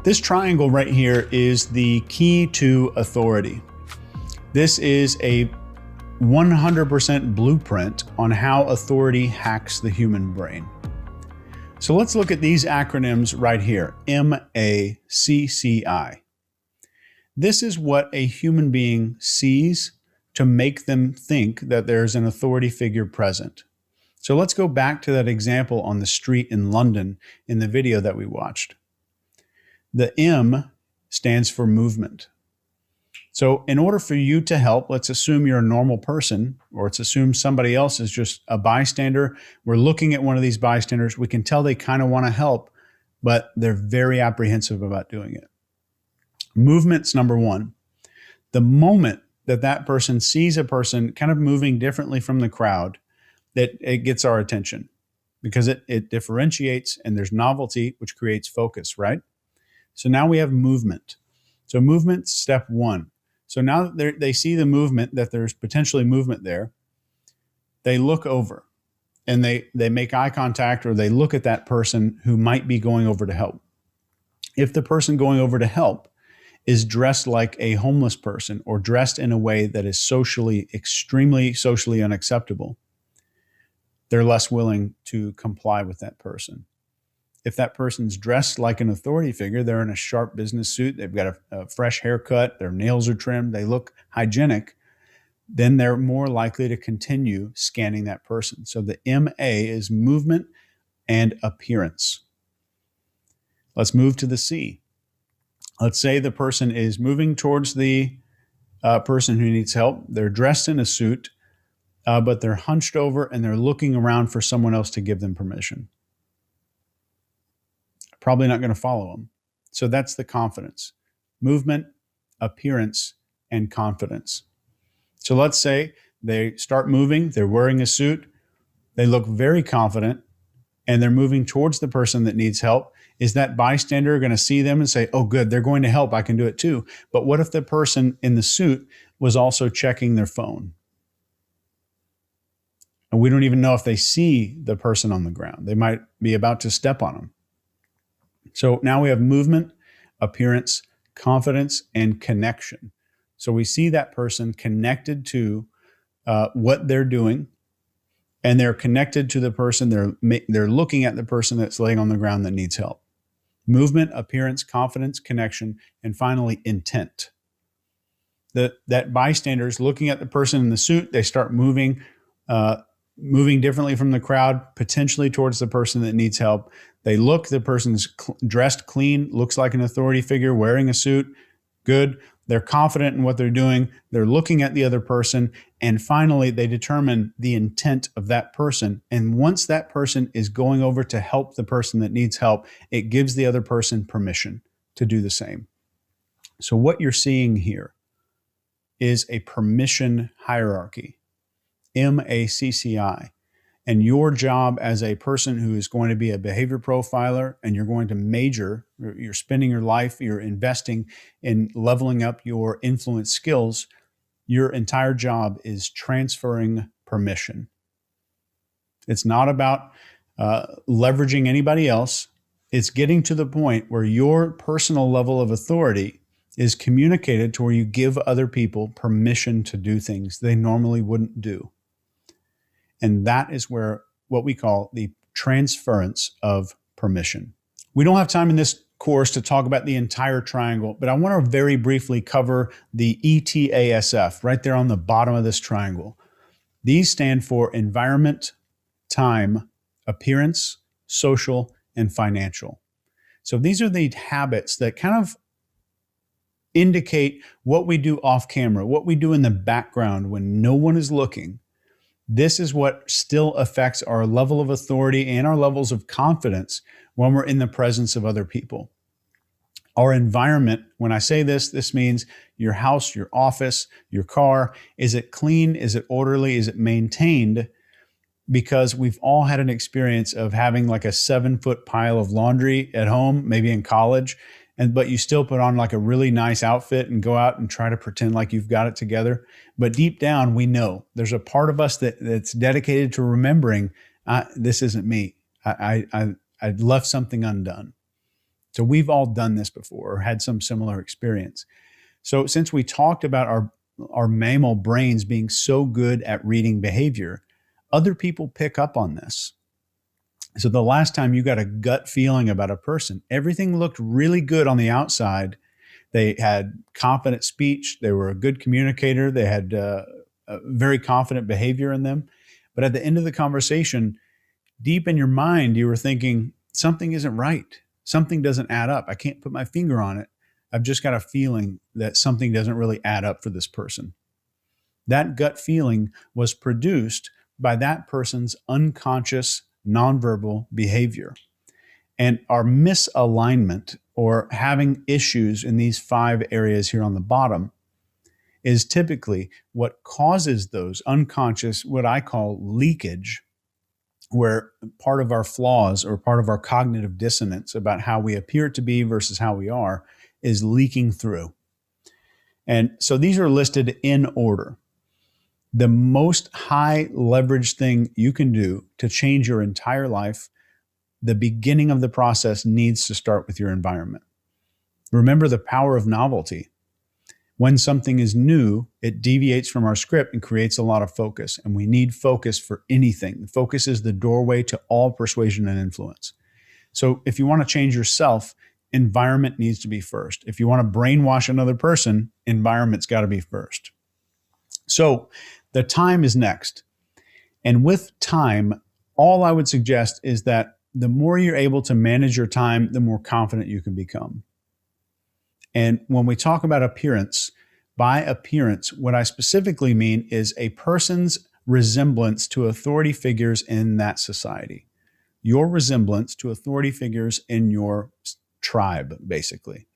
This triangle right here is the key to authority. This is a 100% blueprint on how authority hacks the human brain. So let's look at these acronyms right here, MACCI. This is what a human being sees to make them think that there's an authority figure present. So let's go back to that example on the street in London in the video that we watched. The M stands for movement. So in order for you to help, let's assume you're a normal person, or let's assume somebody else is just a bystander. We're looking at one of these bystanders. We can tell they kind of want to help, but they're very apprehensive about doing it. Movement's number one. The moment that that person sees a person kind of moving differently from the crowd, that it gets our attention because it differentiates and there's novelty, which creates focus, right? So now we have movement. So movement's step one. So now that they see the movement, that there's potentially movement there, they look over and they make eye contact, or they look at that person who might be going over to help. If the person going over to help is dressed like a homeless person or dressed in a way that is extremely socially unacceptable, they're less willing to comply with that person. If that person's dressed like an authority figure, they're in a sharp business suit, they've got a fresh haircut, their nails are trimmed, they look hygienic, then they're more likely to continue scanning that person. So the MA is movement and appearance. Let's move to the C. Let's say the person is moving towards the person who needs help. They're dressed in a suit, but they're hunched over and they're looking around for someone else to give them permission. Probably not going to follow them. So that's the confidence. Movement, appearance, and confidence. So let's say they start moving, they're wearing a suit, they look very confident, and they're moving towards the person that needs help. Is that bystander going to see them and say, oh, good, they're going to help, I can do it too? But what if the person in the suit was also checking their phone? And we don't even know if they see the person on the ground. They might be about to step on them. So now we have movement, appearance, confidence, and connection. So we see that person connected to what they're doing, and they're connected to the person. They're looking at the person that's laying on the ground that needs help. Movement, appearance, confidence, connection, and finally intent. That bystander is looking at the person in the suit. They start moving differently from the crowd, potentially towards the person that needs help. They look, the person's dressed clean, looks like an authority figure, wearing a suit, good. They're confident in what they're doing. They're looking at the other person. And finally, they determine the intent of that person. And once that person is going over to help the person that needs help, it gives the other person permission to do the same. So what you're seeing here is a permission hierarchy, MACCI. And your job as a person who is going to be a behavior profiler, and you're going to major, you're spending your life, you're investing in leveling up your influence skills, your entire job is transferring permission. It's not about leveraging anybody else. It's getting to the point where your personal level of authority is communicated to where you give other people permission to do things they normally wouldn't do. And that is where what we call the transference of permission. We don't have time in this course to talk about the entire triangle, but I want to very briefly cover the ETASF right there on the bottom of this triangle. These stand for environment, time, appearance, social, and financial. So these are the habits that kind of indicate what we do off camera, what we do in the background when no one is looking. This is what still affects our level of authority and our levels of confidence when we're in the presence of other people. Our environment, when I say this, this means your house, your office, your car. Is it clean? Is it orderly? Is it maintained? Because we've all had an experience of having like a 7-foot pile of laundry at home, maybe in college, but you still put on like a really nice outfit and go out and try to pretend like you've got it together. But deep down, we know there's a part of us that's dedicated to remembering, this isn't me. I left something undone. So we've all done this before or had some similar experience. So since we talked about our mammal brains being so good at reading behavior, other people pick up on this. So the last time you got a gut feeling about a person, everything looked really good on the outside. They had confident speech. They were a good communicator. They had a very confident behavior in them. But at the end of the conversation, deep in your mind, you were thinking, something isn't right. Something doesn't add up. I can't put my finger on it. I've just got a feeling that something doesn't really add up for this person. That gut feeling was produced by that person's unconscious nonverbal behavior. And our misalignment or having issues in these 5 areas here on the bottom is typically what causes those unconscious, what I call leakage, where part of our flaws or part of our cognitive dissonance about how we appear to be versus how we are is leaking through. And so these are listed in order. The most high leverage thing you can do to change your entire life, the beginning of the process needs to start with your environment. Remember the power of novelty. When something is new, it deviates from our script and creates a lot of focus. And we need focus for anything. Focus is the doorway to all persuasion and influence. So if you want to change yourself, environment needs to be first. If you want to brainwash another person, environment's got to be first. So the time is next. And with time, all I would suggest is that the more you're able to manage your time, the more confident you can become. And when we talk about appearance, by appearance, what I specifically mean is a person's resemblance to authority figures in that society. Your resemblance to authority figures in your tribe, basically.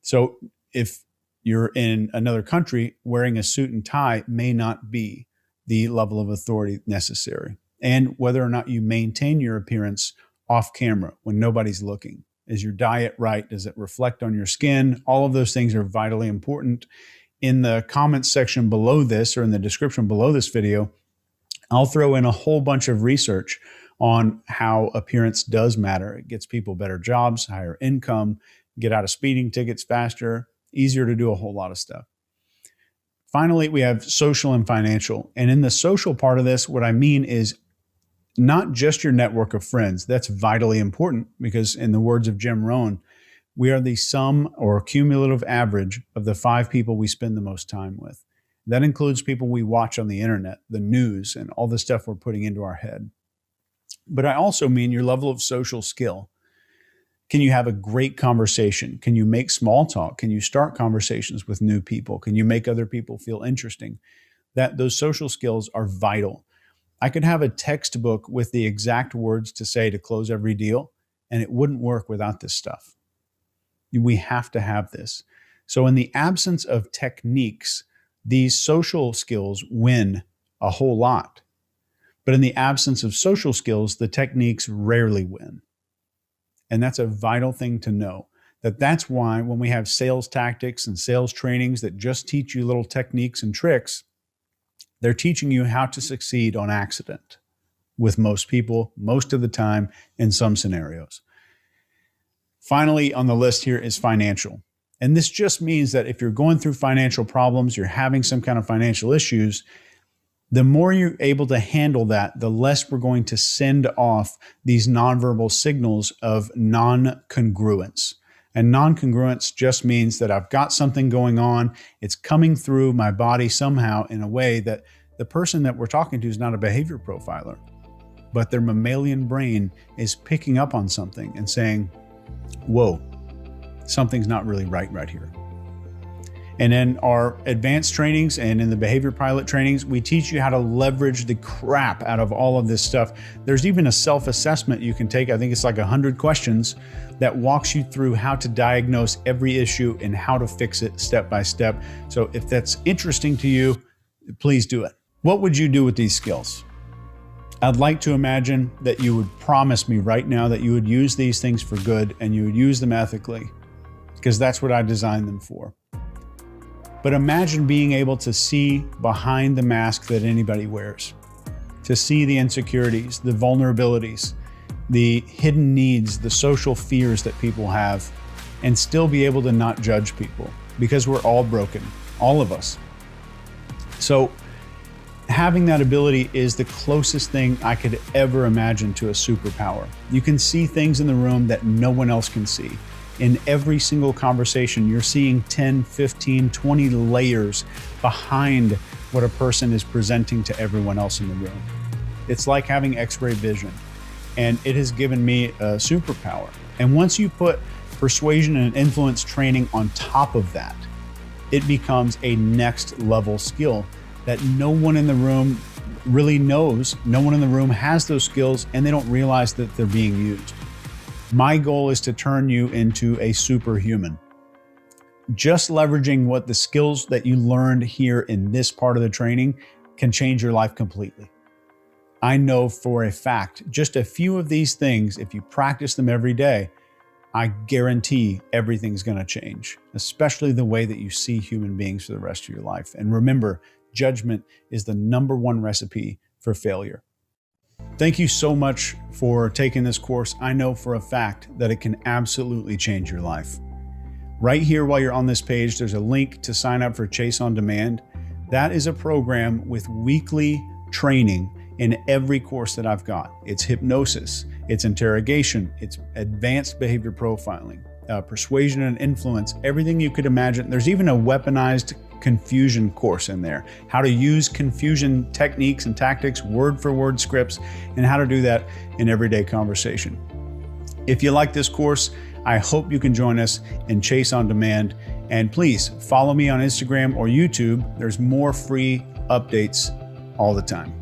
So if you're in another country, wearing a suit and tie may not be the level of authority necessary. And whether or not you maintain your appearance off camera when nobody's looking. Is your diet right? Does it reflect on your skin? All of those things are vitally important. In the comments section below this or in the description below this video, I'll throw in a whole bunch of research on how appearance does matter. It gets people better jobs, higher income, get out of speeding tickets faster, easier to do a whole lot of stuff. Finally, we have social and financial. And in the social part of this, what I mean is not just your network of friends. That's vitally important because in the words of Jim Rohn, we are the sum or cumulative average of the 5 people we spend the most time with. That includes people we watch on the internet, the news, and all the stuff we're putting into our head. But I also mean your level of social skill. Can you have a great conversation? Can you make small talk? Can you start conversations with new people? Can you make other people feel interesting? Those social skills are vital. I could have a textbook with the exact words to say to close every deal, and it wouldn't work without this stuff. We have to have this. So in the absence of techniques, these social skills win a whole lot. But in the absence of social skills, the techniques rarely win. And that's a vital thing to know. That's why when we have sales tactics and sales trainings that just teach you little techniques and tricks, they're teaching you how to succeed on accident with most people, most of the time, in some scenarios. Finally, on the list here is financial. And this just means that if you're going through financial problems, you're having some kind of financial issues, the more you're able to handle that, the less we're going to send off these nonverbal signals of non-congruence. And non-congruence just means that I've got something going on. It's coming through my body somehow in a way that the person that we're talking to is not a behavior profiler, but their mammalian brain is picking up on something and saying, whoa, something's not really right here. And in our advanced trainings and in the behavior pilot trainings, we teach you how to leverage the crap out of all of this stuff. There's even a self-assessment you can take. I think it's like 100 questions that walks you through how to diagnose every issue and how to fix it step by step. So if that's interesting to you, please do it. What would you do with these skills? I'd like to imagine that you would promise me right now that you would use these things for good and you would use them ethically, because that's what I designed them for. But imagine being able to see behind the mask that anybody wears, to see the insecurities, the vulnerabilities, the hidden needs, the social fears that people have, and still be able to not judge people, because we're all broken, all of us. So having that ability is the closest thing I could ever imagine to a superpower. You can see things in the room that no one else can see. In every single conversation, you're seeing 10, 15, 20 layers behind what a person is presenting to everyone else in the room. It's like having X-ray vision, and it has given me a superpower. And once you put persuasion and influence training on top of that, it becomes a next level skill that no one in the room really knows. No one in the room has those skills, and they don't realize that they're being used. My goal is to turn you into a superhuman. Just leveraging what the skills that you learned here in this part of the training can change your life completely. I know for a fact, just a few of these things, if you practice them every day, I guarantee everything's going to change, especially the way that you see human beings for the rest of your life. And remember, judgment is the #1 recipe for failure. Thank you so much for taking this course. I know for a fact that it can absolutely change your life. Right here, while you're on this page, there's a link to sign up for Chase on Demand. That is a program with weekly training in every course that I've got. It's hypnosis, it's interrogation, it's advanced behavior profiling, persuasion and influence, everything you could imagine. There's even a weaponized confusion course in there, how to use confusion techniques and tactics, word for word scripts, and how to do that in everyday conversation. If you like this course, I hope you can join us in Chase on Demand. And please follow me on Instagram or YouTube. There's more free updates all the time.